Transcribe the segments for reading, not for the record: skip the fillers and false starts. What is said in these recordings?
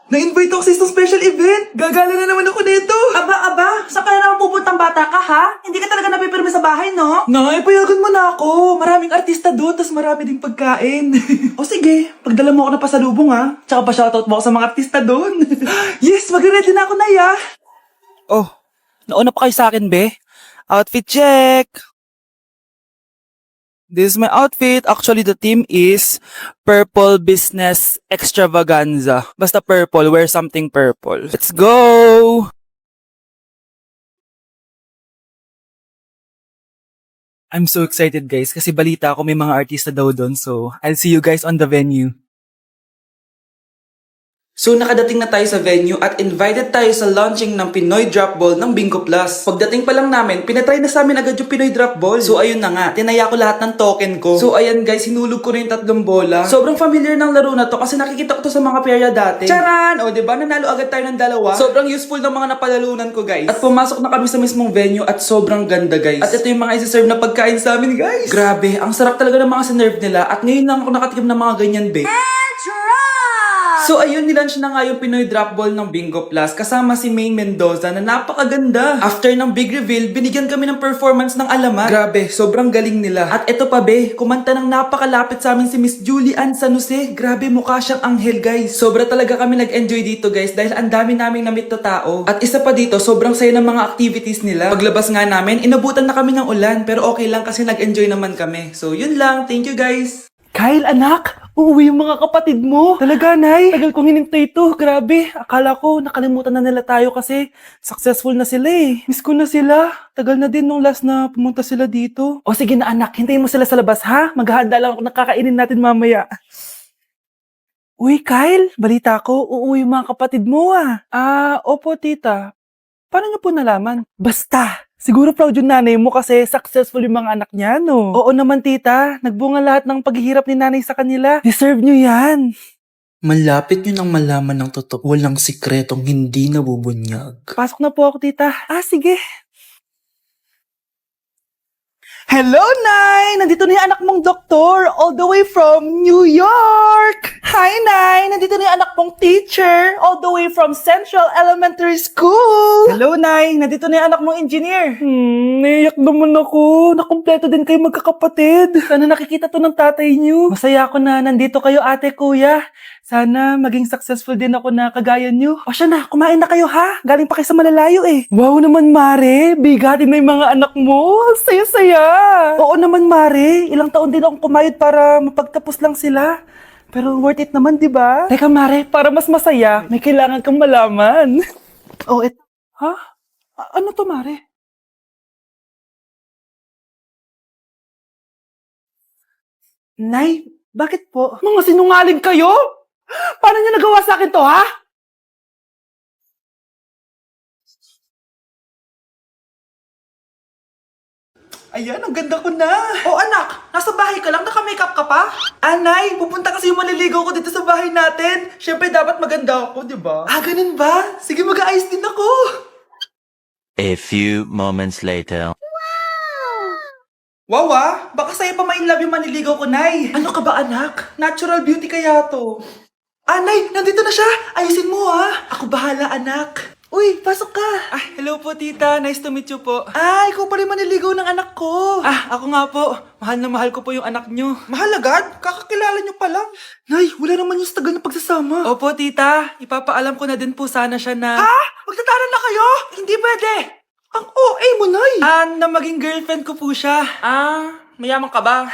Na-invite ako sa isang special event. Gagala na naman ako dito. Aba, saan ka na naman pupuntang bata ka, ha? Hindi ka talaga napipirme sa bahay, no? Nay, payagan mo na ako. Maraming artista doon, tas marami ding pagkain. O sige, pagdala mo ako na pasalubong ha. Tsaka pa shoutout mo ako sa mga artista doon. Yes, magre-ready na ako na ya. Oh, nauna pa kayo sa akin, be? Outfit check! This is my outfit. Actually, the theme is Purple Business Extravaganza. Basta purple, wear something purple. Let's go! I'm so excited, guys, kasi balita ako may mga artista daw doon. So, I'll see you guys on the venue. So nakadating na tayo sa venue at invited tayo sa launching ng Pinoy Drop Ball ng Bingo Plus. Pagdating pa lang namin, pinatry na sa amin agad yung Pinoy Drop Ball. So ayun na nga, tinaya ko lahat ng token ko. So ayan guys, hinulog ko na yung 3 bola. Sobrang familiar ng laro na to kasi nakikita ko to sa mga perya dati. Charan! O diba, nanalo agad tayo ng 2. Sobrang useful ng mga napalalunan ko guys. At pumasok na kami sa mismong venue at sobrang ganda guys. At ito yung mga isi-serve na pagkain sa amin guys. Grabe, ang sarap talaga ng mga sinerve nila at ngayon lang ako nakatikim ng mga ganyan be. So ayun, nilaunch na nga yung Pinoy Drop Ball ng Bingo Plus kasama si Maine Mendoza na napakaganda. After ng big reveal, binigyan kami ng performance ng alamat. Grabe, sobrang galing nila. At eto pa be, kumanta ng napakalapit sa amin si Miss Julie Ann San Jose. Grabe, mukha siyang anghel guys. Sobra talaga kami nag-enjoy dito guys dahil ang dami naming na-meet na tao. At isa pa dito, sobrang saya ng mga activities nila. Paglabas nga namin, inabutan na kami ng ulan pero okay lang kasi nag-enjoy naman kami. So yun lang, thank you guys. Kyle, anak! Uuwi yung mga kapatid mo! Talaga, Nay! Tagal kong hinintay ito. Grabe. Akala ko nakalimutan na nila tayo kasi successful na sila eh. Miss ko na sila. Tagal na din nung last na pumunta sila dito. O sige na anak, hintayin mo sila sa labas ha? Maghahanda lang ako ng kakainin natin mamaya. Uy, Kyle! Balita ko, uuwi yung mga kapatid mo ah. Opo tita. Paano niyo po nalaman? Basta! Siguro proud yung nanay mo kasi successful yung mga anak niya, no? Oo naman, tita. Nagbunga lahat ng paghihirap ni nanay sa kanila. Deserve nyo yan. Malapit nyo nang malaman ng totoo. Walang sikretong hindi nabubunyag. Pasok na po ako, tita. Sige. Hello, Nay! Nandito na yung anak mong doktor, all the way from New York! Hi, Nay! Nandito na yung anak mong teacher, all the way from Central Elementary School! Hello, Nay! Nandito na yung anak mong engineer. Naiyak naman ako. Nakumpleto din kayo magkakapatid. Sana nakikita to ng tatay niyo. Masaya ako na nandito kayo, ate, kuya. Sana maging successful din ako na kagaya niyo. O siya na, kumain na kayo ha? Galing pa kayo sa malalayo eh. Wow naman, Mare. Bigatin na yung mga anak mo. Saya-saya. Oo naman, Mare. Ilang taon din akong kumayod para mapagtapos lang sila. Pero worth it naman, di ba? Teka, Mare, para mas masaya, may kailangan kang malaman. Ha? Ano to, Mare? Nay, bakit po? Mga sinungaling kayo? Paano niyo nagawa sa akin to, ha? Ayan, ang ganda ko na. O anak, nasa bahay ka lang, naka-makeup ka pa? Anay, pupunta kasi yung maliligaw ko dito sa bahay natin. Siyempre, dapat maganda ako, di ba? Ganun ba? Sige, mag-aayos din ako. A few moments later. Wow baka sa'yo pa ma-inlove yung maniligaw ko, Nay. Ano ka ba, anak? Natural beauty kaya to. Nay, nandito na siya. Ayusin mo, ha. Ako bahala, anak. Uy, pasok ka. Hello po, tita. Nice to meet you po. Ikaw pa rin maniligaw ng anak ko. Ako nga po. Mahal na mahal ko po yung anak nyo. Mahal agad? Kakakilala niyo pa lang. Nay, wala naman yung tagal na pagsasama. Opo, tita. Ipapaalam ko na din po sana siya na... Magtatanan na kayo? Hindi pwede. Ang OA mo, Nay. na maging girlfriend ko po siya. Mayaman ka ba?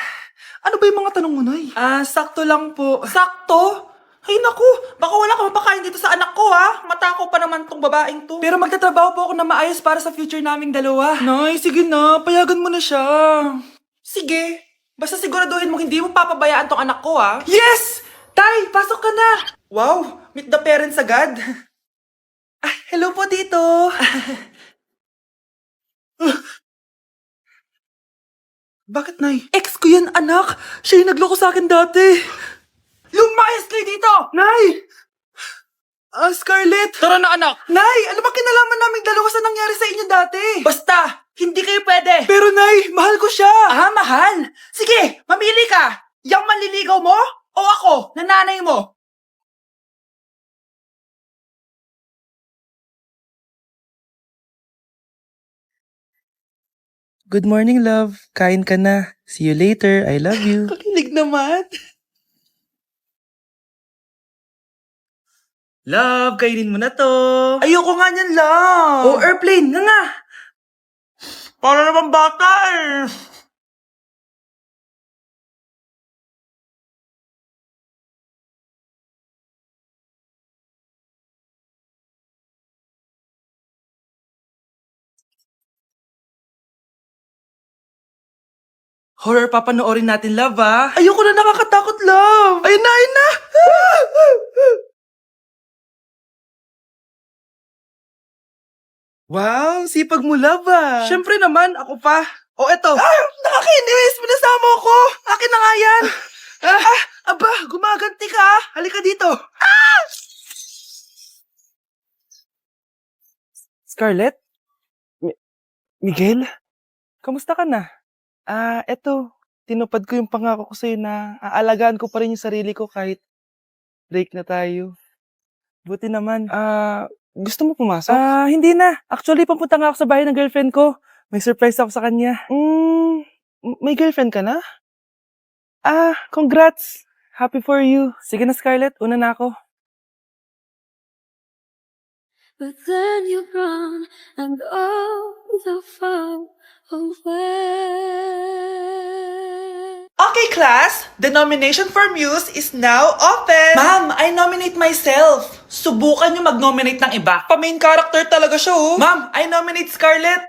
Ano ba yung mga tanong mo, Nay? Sakto lang po. Sakto? Ay naku, baka wala ka mapakain dito sa anak ko ha. Matakaw pa naman tong babaeng to. Pero magtatrabaho po ako na maayos para sa future naming dalawa. Nay, sige na, payagan mo na siya. Sige, basta siguraduhin mo hindi mo papabayaan tong anak ko ha. Yes! Tay, pasok ka na! Wow, meet the parents agad. Hello po, tito. Bakit, Nay? Ex ko yan, anak. Siya yung nagloko sa akin dati. Lumayas kayo dito! Nay! Scarlett! Tara na, anak! Nay, ano ba kinalaman naming dalawa sa nangyari sa inyo dati? Basta, hindi kayo pwede! Pero Nay, mahal ko siya! Mahal? Sige, mamili ka! Yang manliligaw mo o ako, na nanay mo? Good morning, love. Kain ka na. See you later. I love you. Kakilig naman. Love, kainin mo na to. Ayoko nga niyan, love. Oh, airplane, nga. Para naman bata eh. Horror papanoorin natin, love, ah. Ayoko na, nakakatakot, love. Ayun na, ayun na. Wow, sipag mo, love, ah. Siyempre naman, ako pa. Oh, eto. Nakakainis, pinasama ko. Akin na nga yan. Aba, gumaganti ka. Halika dito. Scarlett? Miguel? Kamusta ka na? Eto. Tinupad ko yung pangako ko sa'yo na aalagaan ko pa rin yung sarili ko kahit break na tayo. Buti naman. Gusto mo pumasok? Hindi na. Actually, papunta nga ako sa bahay ng girlfriend ko. May surprise ako sa kanya. May girlfriend ka na? Congrats. Happy for you. Sige na, Scarlett. Una na ako. But then you're gone and all the far away. Okay, class. The nomination for Muse is now open. Ma'am, I nominate myself. Subukan nyo mag-nominate ng iba. Pa-main character talaga siya, oh. Ma'am, I nominate Scarlett.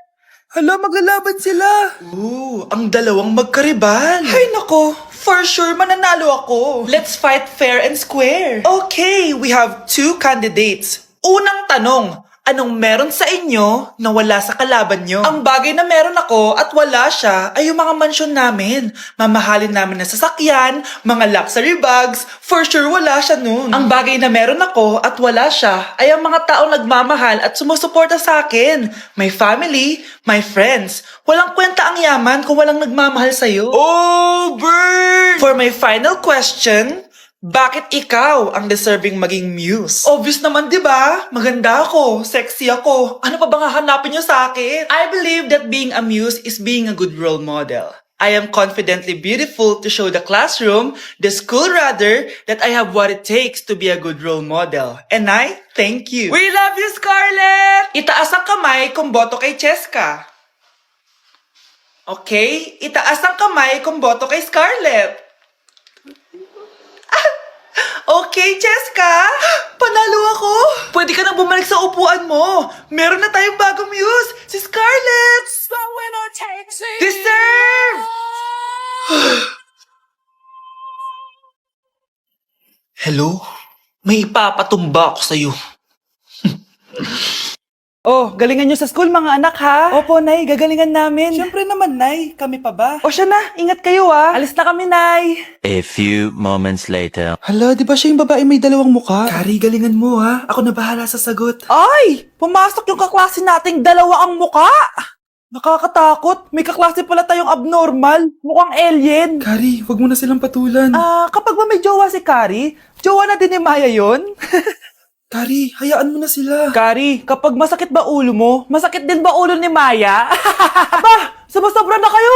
Hala, maglalaban sila. Ooh, ang dalawang magkaribal. Ay, nako. For sure, mananalo ako. Let's fight fair and square. Okay, we have 2 candidates. Unang tanong, anong meron sa inyo na wala sa kalaban nyo? Ang bagay na meron ako at wala siya ay yung mga mansyon namin. Mamahalin namin na sasakyan, mga luxury bags. For sure, wala siya nun. Ang bagay na meron ako at wala siya ay ang mga taong nagmamahal at sumusuporta sa akin. My family, my friends. Walang kwenta ang yaman kung walang nagmamahal sa'yo. Oh, burn! For my final question, bakit ikaw ang deserving maging muse? Obvious naman, di ba? Maganda ako, sexy ako. Ano pa bang hahanapin niyo sa akin? I believe that being a muse is being a good role model. I am confidently beautiful to show the classroom, the school rather, that I have what it takes to be a good role model. And I thank you. We love you, Scarlett! Itaas ang kamay kung boto kay Cheska. Okay? Itaas ang kamay kung boto kay Scarlett. Okay, Cheska! Panalo ako! Pwede ka nang bumalik sa upuan mo. Meron na tayong bagong muse, si Scarlett! Deserve! Hello? May ipapatumba ako sa'yo. Oh, galingan nyo sa school mga anak ha? Opo, Nay, gagalingan namin. Siyempre naman, Nay. Kami pa ba? O siya na, ingat kayo Alis na kami, Nay. A few moments later. Hala, di ba siya yung babae may dalawang muka? Kari, galingan mo, ha? Ako na bahala sa sagot. Ay! Pumasok yung kaklase nating dalawa ang muka! Nakakatakot. May kaklase pala tayong abnormal. Mukhang alien. Kari, wag mo na silang patulan. Kapag ba may jowa si Kari, jowa na din ni Maya yun? Kari, hayaan mo na sila. Kari, kapag masakit ba ulo mo, masakit din ba ulo ni Maya? Aba, sumusobra na kayo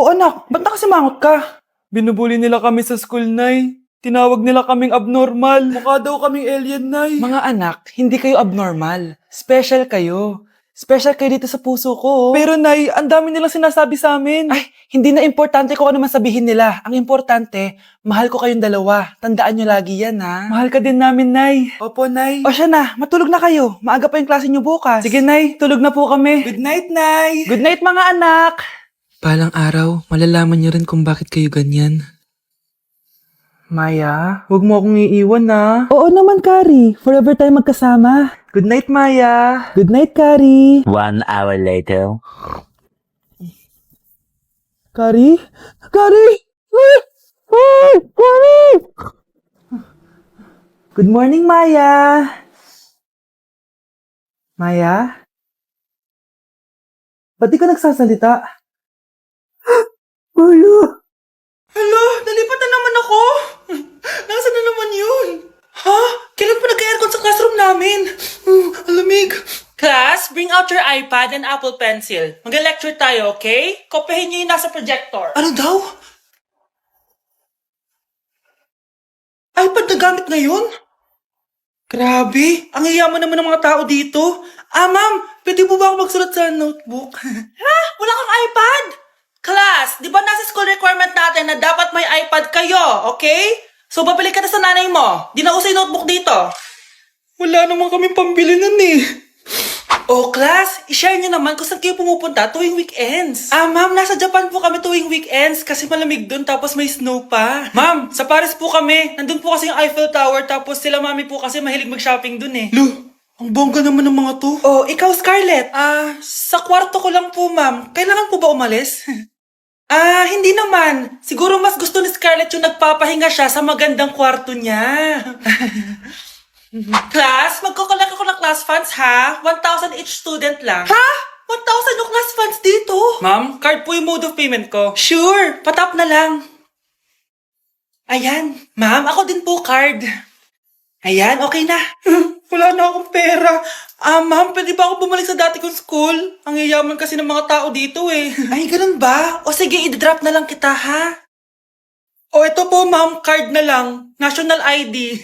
O anak, ba't nakasimangot ka? Binubuli nila kami sa school, Nay. Tinawag nila kaming abnormal. Mukha daw kaming alien, Nay. Mga anak, hindi kayo abnormal. Special kayo. Special kayo dito sa puso ko. Pero, Nay, ang dami nilang sinasabi sa amin. Ay, hindi na importante kung ano man sabihin nila. Ang importante, mahal ko kayong dalawa. Tandaan nyo lagi yan, ha? Mahal ka din namin, Nay. Opo, Nay. O siya na, matulog na kayo. Maaga pa yung klase nyo bukas. Sige, Nay, tulog na po kami. Good night, Nay. Good night, mga anak! Palang araw, malalaman niyo rin kung bakit kayo ganyan. Maya, huwag mo akong iiwan na. Oo naman, Kari. Forever tayo magkasama. Good night, Maya. Good night, Kari. 1 hour later. Kari? Kari! Ay, Kari! Good morning, Maya. Maya? Ba't di ka nagsasalita? Maya! Hala, nalipat na naman ako. Nasaan na naman yun? Ha? Kailan pa nag-aircon sa classroom namin? Alamig. Class, bring out your iPad and Apple Pencil. Mag-lecture tayo, okay? Kopyahin niyo yung nasa projector. Ano daw? iPad na gamit ngayon? Grabe, ang yayaman naman ng mga tao dito. Ma'am, pwede mo ba ako magsulat sa notebook? Ha? Wala kang iPad? Class, di ba nasa school requirement natin na dapat may iPad kayo, okay? So, babalik ka na sa nanay mo. Di na uso yung notebook dito. Wala naman kaming pambili nun eh. Oh, class, i-share nyo naman kung saan kayo pumupunta tuwing weekends. Ma'am, nasa Japan po kami tuwing weekends kasi malamig dun tapos may snow pa. Ma'am, sa Paris po kami. Nandun po kasi yung Eiffel Tower tapos sila mami po kasi mahilig mag-shopping dun eh. Lu, ang bongga naman ng mga to. Oh, ikaw Scarlett. Sa kwarto ko lang po, ma'am. Kailangan po ba umalis? Hindi naman. Siguro mas gusto ni Scarlett yung nagpapahinga siya sa magandang kwarto niya. Class, magkukulak ako ng class funds ha? 1,000 each student lang. Ha? 1,000 yung class funds dito? Ma'am, card po yung mode of payment ko. Sure, patap na lang. Ayan. Ma'am, ako din po card. Ayan, okay na. Wala na akong pera. Ma'am, pwede ba ako bumalik sa dati kong school? Ang yayaman kasi ng mga tao dito eh. Ay, ganun ba? O sige, i-drop na lang kita ha? O ito po ma'am, card na lang. National ID.